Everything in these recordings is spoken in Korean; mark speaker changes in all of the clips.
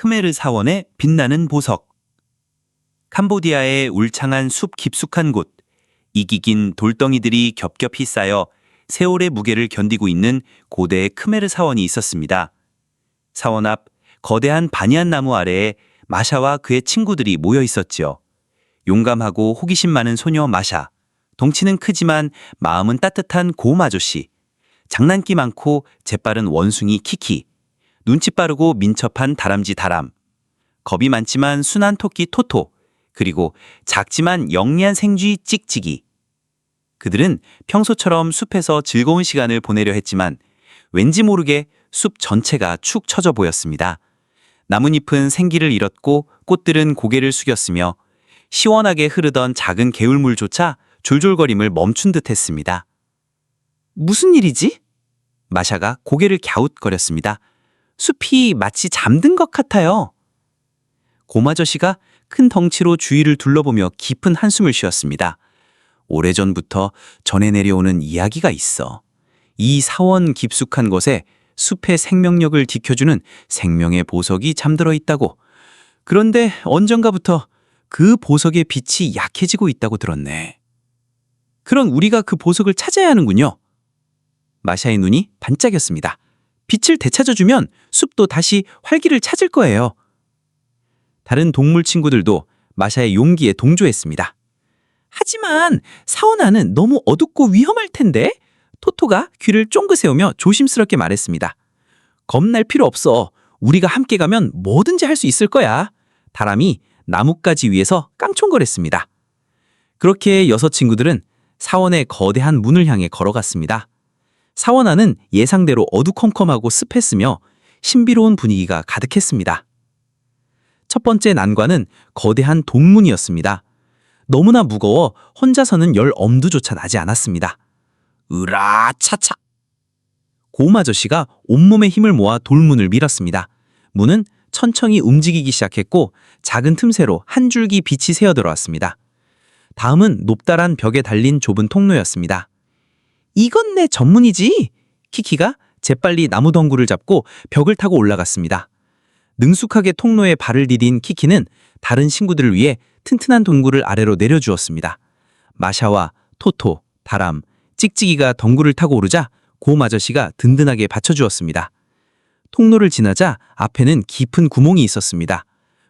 Speaker 1: khmer 사원의 빛나는 보석. 캄보디아의 울창한 숲 깊숙한 곳, 이기긴 돌덩이들이 겹겹이 쌓여 세월의 무게를 견디고 있는 고대의 khmer 사원이 있었습니다. 사원 앞 거대한 바니안 나무 아래에 마샤와 그의 친구들이 모여 있었지요. 용감하고 호기심 많은 소녀 마샤, 덩치는 크지만 마음은 따뜻한 고음 아저씨, 장난기 많고 재빠른 원숭이 키키, 눈치 빠르고 민첩한 다람쥐 다람, 겁이 많지만 순한 토끼 토토, 그리고 작지만 영리한 생쥐 찍찍이. 그들은 평소처럼 숲에서 즐거운 시간을 보내려 했지만 왠지 모르게 숲 전체가 축 처져 보였습니다. 나뭇잎은 생기를 잃었고 꽃들은 고개를 숙였으며 시원하게 흐르던 작은 개울물조차 졸졸거림을 멈춘 듯 했습니다. 무슨 일이지? 마샤가 고개를 갸웃거렸습니다. 숲이 마치 잠든 것 같아요. 곰아저씨가 큰 덩치로 주위를 둘러보며 깊은 한숨을 쉬었습니다. 오래전부터 전해 내려오는 이야기가 있어. 이 사원 깊숙한 곳에 숲의 생명력을 지켜주는 생명의 보석이 잠들어 있다고. 그런데 언젠가부터 그 보석의 빛이 약해지고 있다고 들었네. 그럼 우리가 그 보석을 찾아야 하는군요. 마샤의 눈이 반짝였습니다. 빛을 되찾아주면 숲도 다시 활기를 찾을 거예요. 다른 동물 친구들도 마샤의 용기에 동조했습니다. 하지만 사원 안은 너무 어둡고 위험할 텐데? 토토가 귀를 쫑긋 세우며 조심스럽게 말했습니다. 겁날 필요 없어. 우리가 함께 가면 뭐든지 할 수 있을 거야. 다람이 나뭇가지 위에서 깡총거렸습니다. 그렇게 6 친구들은 사원의 거대한 문을 향해 걸어갔습니다. 사원 안은 예상대로 어두컴컴하고 습했으며 신비로운 분위기가 가득했습니다. 첫 번째 난관은 거대한 동문이었습니다. 너무나 무거워 혼자서는 열 엄두조차 나지 않았습니다. 으라차차! 고음 아저씨가 온몸의 힘을 모아 돌문을 밀었습니다. 문은 천천히 움직이기 시작했고 작은 틈새로 한 줄기 빛이 새어 들어왔습니다. 다음은 높다란 벽에 달린 좁은 통로였습니다. 이건 내 전문이지! 키키가 재빨리 나무 덩굴을 잡고 벽을 타고 올라갔습니다. 능숙하게 통로에 발을 디딘 키키는 다른 친구들을 위해 튼튼한 동굴을 아래로 내려주었습니다. 마샤와 토토, 다람, 찍찍이가 덩굴을 타고 오르자 고음 아저씨가 든든하게 받쳐주었습니다. 통로를 지나자 앞에는 깊은 구멍이 있었습니다.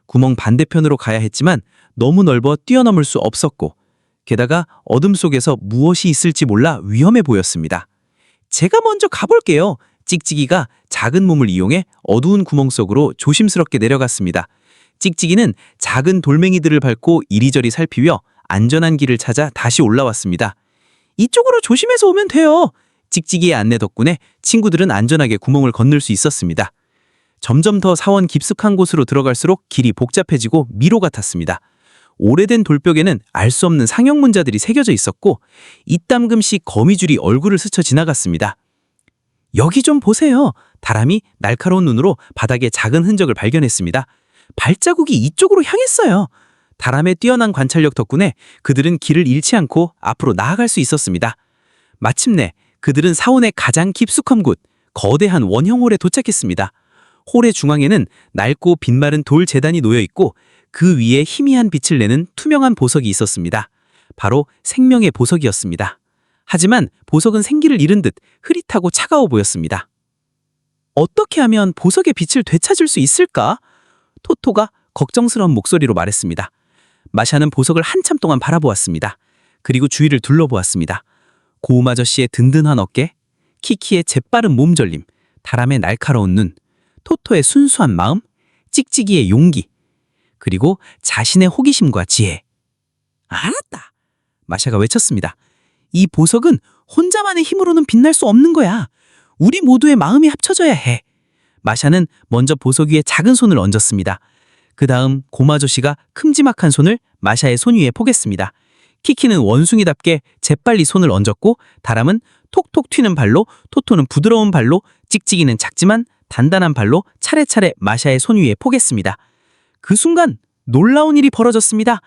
Speaker 1: 구멍 반대편으로 가야 했지만 너무 넓어 뛰어넘을 수 없었고 게다가 어둠 속에서 무엇이 있을지 몰라 위험해 보였습니다. 제가 먼저 가볼게요. 찍찍이가 작은 몸을 이용해 어두운 구멍 속으로 조심스럽게 내려갔습니다. 찍찍이는 작은 돌멩이들을 밟고 이리저리 살피며 안전한 길을 찾아 다시 올라왔습니다. 이쪽으로 조심해서 오면 돼요. 찍찍이의 안내 덕분에 친구들은 안전하게 구멍을 건널 수 있었습니다. 점점 더 사원 깊숙한 곳으로 들어갈수록 길이 복잡해지고 미로 같았습니다. 오래된 돌벽에는 알 수 없는 상형 문자들이 새겨져 있었고 이땀금씩 거미줄이 얼굴을 스쳐 지나갔습니다. 여기 좀 보세요. 다람이 날카로운 눈으로 바닥에 작은 흔적을 발견했습니다. 발자국이 이쪽으로 향했어요. 다람의 뛰어난 관찰력 덕분에 그들은 길을 잃지 않고 앞으로 나아갈 수 있었습니다. 마침내 그들은 사원의 가장 깊숙한 곳, 거대한 원형 홀에 도착했습니다. 홀의 중앙에는 낡고 빛마른 돌 제단이 놓여 있고 그 위에 희미한 빛을 내는 투명한 보석이 있었습니다. 바로 생명의 보석이었습니다. 하지만 보석은 생기를 잃은 듯 흐릿하고 차가워 보였습니다. 어떻게 하면 보석의 빛을 되찾을 수 있을까? 토토가 걱정스러운 목소리로 말했습니다. 마샤는 보석을 한참 동안 바라보았습니다. 그리고 주위를 둘러보았습니다. 고음 아저씨의 든든한 어깨, 키키의 재빠른 몸절림, 다람의 날카로운 눈, 토토의 순수한 마음, 찍찍이의 용기, 그리고 자신의 호기심과 지혜. 알았다! 마샤가 외쳤습니다. 이 보석은 혼자만의 힘으로는 빛날 수 없는 거야. 우리 모두의 마음이 합쳐져야 해. 마샤는 먼저 보석 위에 작은 손을 얹었습니다. 그 다음 고마저씨가 큼지막한 손을 마샤의 손 위에 포겠습니다. 키키는 원숭이답게 재빨리 손을 얹었고 다람은 톡톡 튀는 발로, 토토는 부드러운 발로, 찍찍이는 작지만 단단한 발로 차례차례 마샤의 손 위에 포겠습니다. 그 순간 놀라운 일이 벌어졌습니다.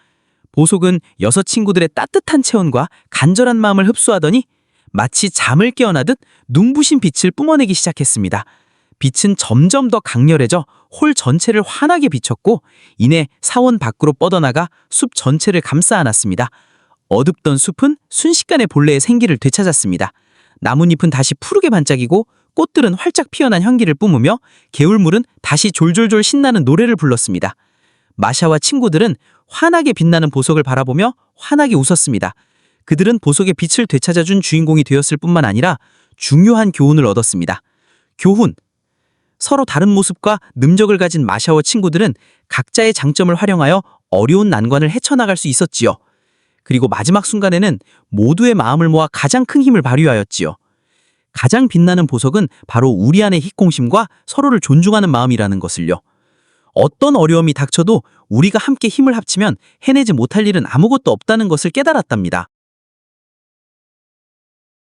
Speaker 1: 보석은 6 친구들의 따뜻한 체온과 간절한 마음을 흡수하더니 마치 잠을 깨어나듯 눈부신 빛을 뿜어내기 시작했습니다.
Speaker 2: 빛은 점점 더 강렬해져 홀 전체를 환하게 비췄고 이내 사원 밖으로 뻗어나가 숲 전체를 감싸 안았습니다. 어둡던 숲은 순식간에 본래의 생기를 되찾았습니다. 나뭇잎은 다시 푸르게 반짝이고 꽃들은 활짝 피어난 향기를 뿜으며 개울물은 다시 졸졸졸 신나는 노래를 불렀습니다. 마샤와 친구들은 환하게 빛나는 보석을 바라보며 환하게 웃었습니다. 그들은 보석의 빛을 되찾아준 주인공이 되었을 뿐만 아니라 중요한 교훈을 얻었습니다. 교훈. 서로 다른 모습과 능력을 가진 마샤와 친구들은 각자의 장점을 활용하여 어려운 난관을 헤쳐나갈 수 있었지요. 그리고 마지막 순간에는 모두의 마음을 모아 가장 큰 힘을 발휘하였지요. 가장 빛나는 보석은 바로 우리 안의 희공심과 서로를 존중하는 마음이라는 것을요. 어떤 어려움이 닥쳐도 우리가 함께 힘을 합치면 해내지 못할 일은 아무것도 없다는 것을 깨달았답니다.